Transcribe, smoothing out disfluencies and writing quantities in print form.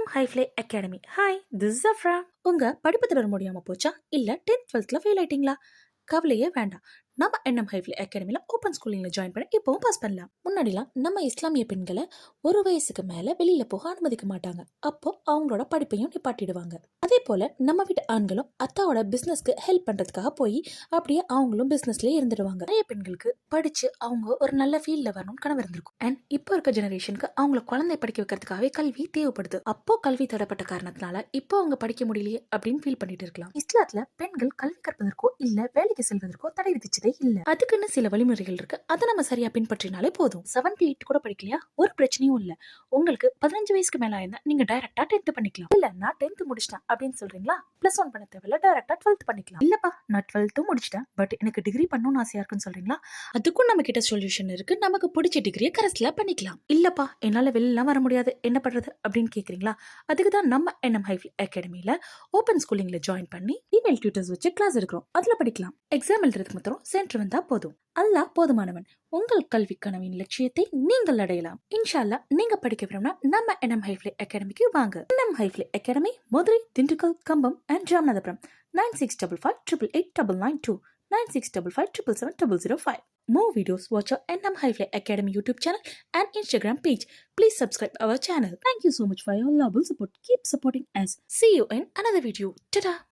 Nm Highfly Academy. Hi, this is Afra. உங்க படிப்பு தொடர முடியாம போச்சா? இல்ல 10th 12th ஃபெயில் ஆயிட்டீங்களா? கவலையே வேண்டாம். நம்ம என்எம் ஹைஃப்ளை அகாடமியில் ஓப்பன் ஸ்கூலிங்கில் ஜாயின் பண்ண இப்போவும் பாஸ் பண்ணலாம். முன்னாடிலாம் நம்ம இஸ்லாமிய பெண்களை ஒரு வயசுக்கு மேலே வெளியில் போக அனுமதிக்க மாட்டாங்க. அப்போ அவங்களோட படிப்பையும் நிப்பாட்டிடுவாங்க. அதே போல் நம்ம வீட்டு ஆண்களும் அத்தாவோட பிஸ்னஸ்க்கு ஹெல்ப் பண்ணுறதுக்காக போய் அப்படியே அவங்களும் பிஸ்னஸ்லேயே இருந்துடுவாங்க. நிறைய பெண்களுக்கு படித்து அவங்க ஒரு நல்ல ஃபீல்டில் வரணும்னு கனவு இருந்திருக்கும். அண்ட் இப்போ இருக்க ஜெனரேஷனுக்கு அவங்கள குழந்தை படிக்க வைக்கிறதுக்காகவே கல்வி தேவைப்படுது. அப்போ கல்வி தடப்பட்ட காரணத்தினால இப்போ அவங்க படிக்க முடியலையே அப்படின்னு ஃபீல் பண்ணிட்டு இருக்கலாம். இஸ்லாத்துல பெண்கள் கல்வி கற்பதற்கோ இல்ல வேலைக்கு செல்வதற்கோ தடை விதிச்சதே இல்ல. அதுக்குன்னு சில வழிமுறைகள் இருக்கு. அதை நம்ம சரியா பின்பற்றினாலே போதும். 7th 8th கூட படிக்கலையா? ஒரு பிரச்சனையும் இல்ல. உங்களுக்கு 15 வயசுக்கு மேல ஆயிருந்தா நீங்க டைரக்டா 10th பண்ணிக்கலாம். இல்ல நான் 10th முடிச்சிட்டேன் அப்படின்னு சொல்றீங்களா? +1 பண்ண தேவையில்ல, டைரக்டா 12th பண்ணிக்கலாம். இல்லப்பா நான் 12th முடிச்சிட்டேன், பட் எனக்கு டிகிரி பண்ணணும்னு ஆசையா இருக்குன்னு சொல்றீங்களா? அதுக்கும் நம்ம கிட்ட சொல்யூஷன் இருக்கு. நமக்கு பிடிச்ச டிகிரியை கரஸ்ல பண்ணிக்கலாம். இல்லப்பா என்னால வெளியெல்லாம் வர முடியாது, என்ன பண்றது அப்படின்னு கேக்குறீங்களா? அதுக்கு தான் நம்ம என்எம் ஹைஃப்ளை அகாடமியில ஓப்பன் ஸ்கூலிங்ல ஜாயின் பண்ணி ஃபீமேல் டியூட்டர்ஸ் வச்சு கிளாஸ் எடுக்கிறோம். அதுல படிக்கலாம். எக்ஸாம் எழுதுறதுக்கு மாத்திரம் சென்டர் வந்தா போதும். அல்லாஹ் போதுமானவன். உங்கள் கல்வி கனவின் லட்சியத்தை நீங்கள் அடையலாம். இன்ஷா அல்லாஹ். நீங்க படிக்க விரும்பினா நம்ம என்எம் ஹைஃப்ளை அகாடமிக்கு வாங்க. NM Highfly Academy, Madurai, Dindigul, Kambam and Ramanathapuram. 9655888992 9655777005. More videos, watch our NM High Academy YouTube channel and Instagram page. Please subscribe our channel. Thank you so much for your lovable support. Keep supporting us. See you in another video. Ta-da!